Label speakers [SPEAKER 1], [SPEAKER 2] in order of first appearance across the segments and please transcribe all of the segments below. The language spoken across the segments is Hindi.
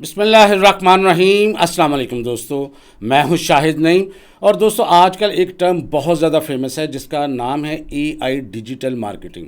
[SPEAKER 1] बिस्मिल्लाहिर्रहमानिर्रहीम। अस्सलाम वालेकुम दोस्तों, मैं हूं शाहिद नईम। और दोस्तों, आजकल एक टर्म बहुत ज़्यादा फेमस है जिसका नाम है एआई डिजिटल मार्केटिंग।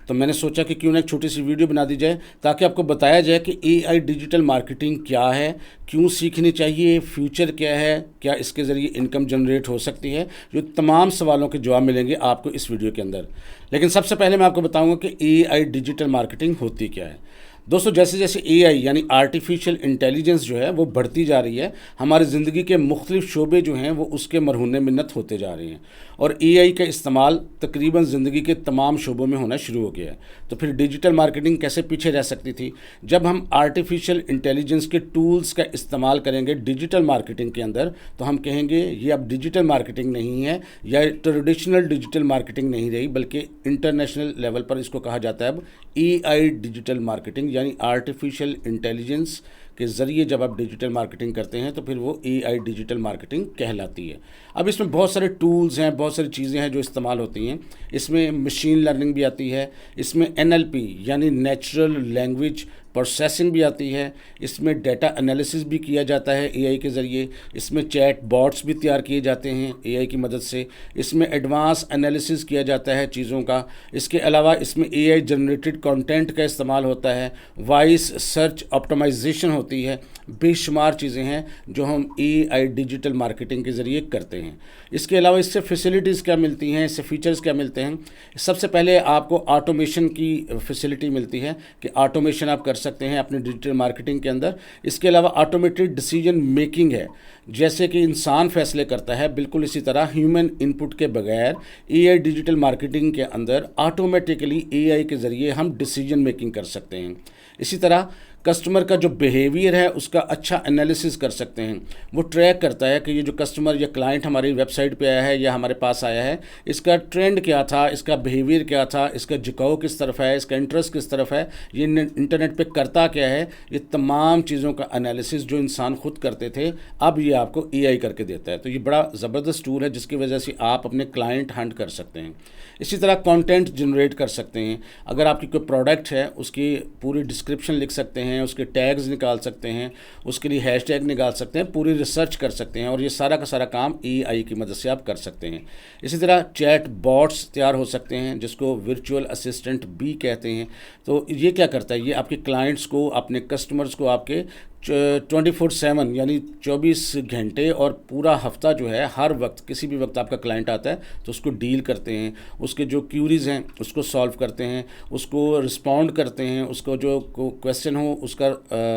[SPEAKER 1] तो मैंने सोचा कि क्यों ना एक छोटी सी वीडियो बना दी जाए ताकि आपको बताया जाए कि एआई डिजिटल मार्केटिंग क्या है, क्यों सीखनी चाहिए, फ्यूचर क्या है, क्या इसके ज़रिए इनकम जनरेट हो सकती है। जो तमाम सवालों के जवाब मिलेंगे आपको इस वीडियो के अंदर। लेकिन सबसे पहले मैं आपको बताऊंगा कि एआई डिजिटल मार्केटिंग होती क्या है। दोस्तों, जैसे जैसे एआई यानी आर्टिफिशियल इंटेलिजेंस जो है वो बढ़ती जा रही है, हमारी ज़िंदगी के मुख्तलिफ शोबे जो हैं वो उसके मरहून मिन्नत होते जा रहे हैं और एआई का इस्तेमाल तकरीबन ज़िंदगी के तमाम शोबों में होना शुरू हो गया है। तो फिर डिजिटल मार्केटिंग कैसे पीछे रह सकती थी? जब हम आर्टिफिशियल इंटेलिजेंस के टूल्स का इस्तेमाल करेंगे डिजिटल मार्केटिंग के अंदर, तो हम कहेंगे ये अब डिजिटल मार्केटिंग नहीं है या ट्रेडिशनल डिजिटल मार्केटिंग नहीं रही, बल्कि इंटरनेशनल लेवल पर इसको कहा जाता है अब एआई डिजिटल मार्केटिंग, यानी आर्टिफिशियल इंटेलिजेंस के ज़रिए जब आप डिजिटल मार्केटिंग करते हैं तो फिर वो एआई डिजिटल मार्केटिंग कहलाती है। अब इसमें बहुत सारे टूल्स हैं, बहुत सारी चीज़ें हैं जो इस्तेमाल होती हैं। इसमें मशीन लर्निंग भी आती है, इसमें एनएलपी यानी नेचुरल लैंग्वेज प्रोसेसिंग भी आती है, इसमें डेटा एनालिसिस भी किया जाता है एआई के ज़रिए, इसमें चैट बॉट्स भी तैयार किए जाते हैं एआई की मदद से, इसमें एडवांस एनालिसिस किया जाता है चीज़ों का। इसके अलावा इसमें एआई जनरेटेड कंटेंट का इस्तेमाल होता है, वॉइस सर्च ऑप्टिमाइजेशन होती है, बेशुमार चीज़ें हैं जो हम एआई डिजिटल मार्केटिंग के ज़रिए करते हैं। इसके अलावा इससे फैसिलिटीज़ क्या मिलती हैं, इससे फीचर्स क्या मिलते हैं? सबसे पहले आपको ऑटोमेशन की फैसिलिटी मिलती है कि ऑटोमेशन आप कर सकते हैं अपने डिजिटल मार्केटिंग के अंदर। इसके अलावा ऑटोमेटेड डिसीजन मेकिंग है, जैसे कि इंसान फैसले करता है, बिल्कुल इसी तरह ह्यूमन इनपुट के बगैर एआई डिजिटल मार्केटिंग के अंदर ऑटोमेटिकली एआई के ज़रिए हम डिसीजन मेकिंग कर सकते हैं। इसी तरह कस्टमर का जो बिहेवियर है उसका अच्छा एनालिसिस कर सकते हैं। वो ट्रैक करता है कि ये जो कस्टमर या क्लाइंट हमारी वेबसाइट पे आया है या हमारे पास आया है, इसका ट्रेंड क्या था, इसका बिहेवियर क्या था, इसका झुकाव किस तरफ है, इसका इंटरेस्ट किस तरफ है, ये इंटरनेट पे करता क्या है। ये तमाम चीज़ों का एनालिसिस जो इंसान खुद करते थे, अब ये आपको एआई करके देता है। तो ये बड़ा ज़बरदस्त टूल है जिसकी वजह से आप अपने क्लाइंट हंट कर सकते हैं। इसी तरह कंटेंट जनरेट कर सकते हैं। अगर आपकी कोई प्रोडक्ट है उसकी पूरी डिस्क्रिप्शन लिख सकते हैं, उसके टैग्स निकाल सकते हैं, उसके लिए हैशटैग निकाल सकते हैं, पूरी रिसर्च कर सकते हैं और ये सारा का सारा काम एआई की मदद से आप कर सकते हैं। इसी तरह चैट बॉट्स तैयार हो सकते हैं जिसको वर्चुअल असिस्टेंट भी कहते हैं। तो ये क्या करता है, ये आपके क्लाइंट्स को, अपने कस्टमर्स को आपके 24/7 यानी 24 घंटे और पूरा हफ्ता जो है, हर वक्त किसी भी वक्त आपका क्लाइंट आता है तो उसको डील करते हैं, उसके जो क्यूरीज़ हैं उसको सॉल्व करते हैं, उसको रिस्पॉन्ड करते हैं, उसको जो क्वेश्चन हो उसका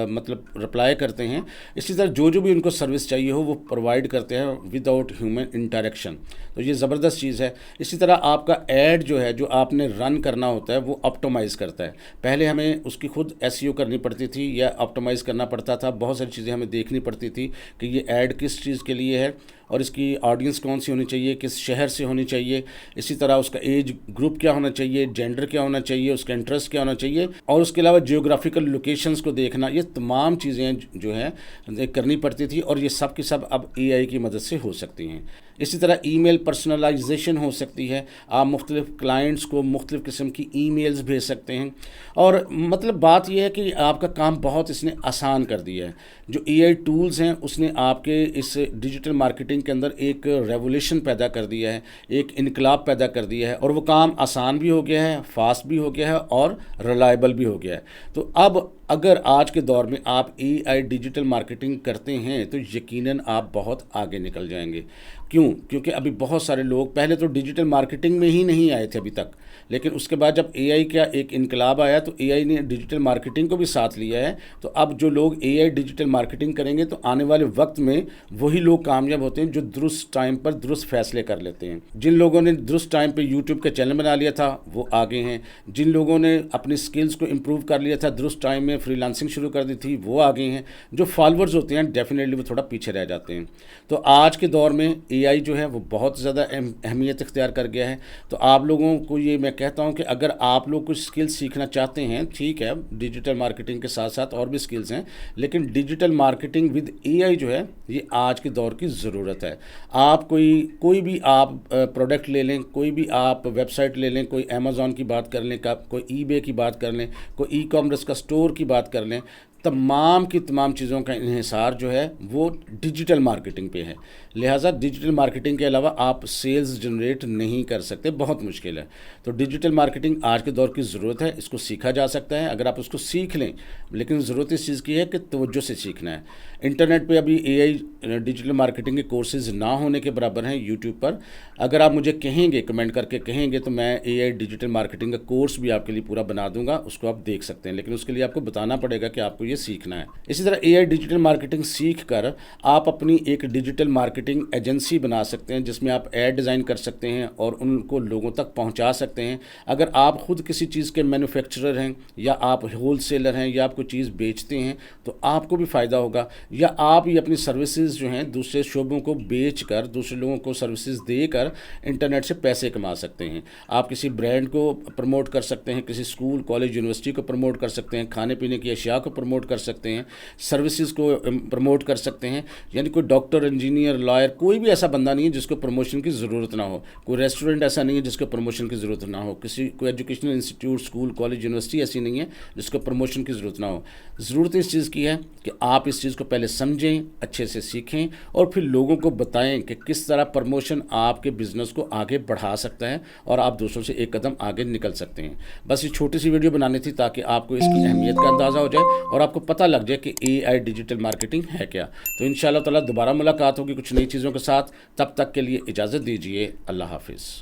[SPEAKER 1] मतलब रिप्लाई करते हैं। इसी तरह जो जो भी उनको सर्विस चाहिए हो वो प्रोवाइड करते हैं विदाउट ह्यूमन इंटरेक्शन। तो ये ज़बरदस्त चीज़ है। इसी तरह आपका ऐड जो है, जो आपने रन करना होता है, वो ऑप्टिमाइज़ करता है। पहले हमें उसकी खुद एसईओ करनी पड़ती थी या ऑप्टिमाइज़ करना पड़ता था, बहुत सारी चीज़ें हमें देखनी पड़ती थी कि ये ऐड किस चीज़ के लिए है और इसकी ऑडियंस कौन सी होनी चाहिए, किस शहर से होनी चाहिए, इसी तरह उसका एज ग्रुप क्या होना चाहिए, जेंडर क्या होना चाहिए, उसका इंटरेस्ट क्या होना चाहिए, और उसके अलावा जियोग्राफिकल लोकेशंस को देखना। ये तमाम चीज़ें जो हैं करनी पड़ती थी और ये सब की सब अब एआई की मदद से हो सकती हैं। इसी तरह ईमेल पर्सनलाइजेशन हो सकती है, आप मुख्तलिफ क्लाइंट्स को मुख्तलिफ किस्म की ईमेल्स भेज सकते हैं। और मतलब बात यह है कि आपका काम बहुत इसने आसान कर दिया है। जो एआई टूल्स हैं उसने आपके इस डिजिटल मार्केटिंग के अंदर एक रेवोल्यूशन पैदा कर दिया है, एक इनकलाब पैदा कर दिया है और वो काम आसान भी हो गया है, फास्ट भी हो गया है और रिलायबल भी हो गया है। तो अब अगर आज के दौर में आप एआई डिजिटल मार्केटिंग करते हैं तो यकीनन आप बहुत आगे निकल जाएंगे। क्यों? क्योंकि अभी बहुत सारे लोग पहले तो डिजिटल मार्केटिंग में ही नहीं आए थे अभी तक, लेकिन उसके बाद जब एआई का एक इनकलाब आया तो एआई ने डिजिटल मार्केटिंग को भी साथ लिया है। तो अब जो लोग एआई डिजिटल मार्केटिंग करेंगे तो आने वाले वक्त में वही लोग कामयाब होते हैं जो दुरुस्त टाइम पर दुरुस्त फैसले कर लेते हैं। जिन लोगों ने दुरुस्त टाइम पर यूट्यूब का चैनल बना लिया था वो आगे हैं, जिन लोगों ने अपनी स्किल्स को इम्प्रूव कर लिया था, दुरुस्त टाइम में फ्रीलांसिंग शुरू कर दी थी, वो आगे हैं। जो फॉलोअर्स होते हैं डेफिनेटली वो थोड़ा पीछे रह जाते हैं। तो आज के दौर में एआई जो है वो बहुत ज़्यादा अहमियत इख्तियार कर गया है। तो आप लोगों को ये मैं कहता हूँ कि अगर आप लोग कुछ स्किल्स सीखना चाहते हैं, ठीक है, डिजिटल मार्केटिंग के साथ साथ और भी स्किल्स हैं, लेकिन डिजिटल मार्केटिंग विद एआई जो है ये आज के दौर की ज़रूरत है। आप कोई भी आप प्रोडक्ट ले लें, कोई भी आप वेबसाइट ले लें, कोई अमेज़ॉन की बात कर लें, कोई ईबे की बात कर लें, कोई ई कॉमर्स का स्टोर की बात कर लें, तमाम की तमाम चीज़ों का इन्हिसार जो है वो डिजिटल मार्केटिंग पे है। लिहाजा डिजिटल मार्केटिंग के अलावा आप सेल्स जनरेट नहीं कर सकते, बहुत मुश्किल है। तो डिजिटल मार्केटिंग आज के दौर की ज़रूरत है, इसको सीखा जा सकता है अगर आप उसको सीख लें, लेकिन ज़रूरत इस चीज़ की है कि तवज्जो से सीखना है। इंटरनेट पे अभी एआई डिजिटल मार्केटिंग के कोर्सेज़ ना होने के बराबर हैं यूट्यूब पर। अगर आप मुझे कहेंगे, कमेंट करके कहेंगे, तो मैं एआई डिजिटल मार्केटिंग का कोर्स भी आपके लिए पूरा बना दूंगा, उसको आप देख सकते हैं। लेकिन उसके लिए आपको बताना पड़ेगा कि आपको ये सीखना है। इसी तरह एआई डिजिटल मार्केटिंग सीख कर आप अपनी एक डिजिटल मार्केटिंग एजेंसी बना सकते हैं, जिसमें आप ऐड डिज़ाइन कर सकते हैं और उनको लोगों तक पहुंचा सकते हैं। अगर आप खुद किसी चीज़ के मैन्युफैक्चरर हैं या आप होल सेलर हैं या आप कोई चीज़ बेचते हैं तो आपको भी फ़ायदा होगा, या आप ये अपनी सर्विसेज जो हैं दूसरे शोबों को बेच कर, दूसरे लोगों को सर्विसेज देकर इंटरनेट से पैसे कमा सकते हैं। आप किसी ब्रांड को प्रमोट कर सकते हैं, किसी स्कूल कॉलेज यूनिवर्सिटी को प्रमोट कर सकते हैं, खाने पीने की अशिया को प्रमोट कर सकते हैं, सर्विसेज को प्रमोट कर सकते हैं। यानी कोई डॉक्टर, इंजीनियर, लॉयर, कोई भी ऐसा बंदा नहीं है जिसको प्रमोशन की ज़रूरत ना हो। कोई रेस्टोरेंट ऐसा नहीं है जिसको प्रमोशन की ज़रूरत ना हो। कोई educational institute, school, college, university ऐसी नहीं है जिसको प्रमोशन की ज़रूरत ना हो। ज़रूरत इस चीज़ की है कि आप इस चीज़ को पहले समझें, अच्छे से सीखें और फिर लोगों को बताएं कि किस तरह प्रमोशन आपके बिज़नेस को आगे बढ़ा सकता है और आप दूसरों से एक कदम आगे निकल सकते हैं। बस ये छोटी सी वीडियो बनानी थी ताकि आपको इसकी अहमियत का अंदाज़ा हो जाए और आपको पता लग जाए कि एआई डिजिटल मार्केटिंग है क्या। तो इंशाअल्लाह ताला दोबारा मुलाकात होगी कुछ नई चीज़ों के साथ। तब तक के लिए इजाज़त दीजिए। अल्लाह हाफिज़।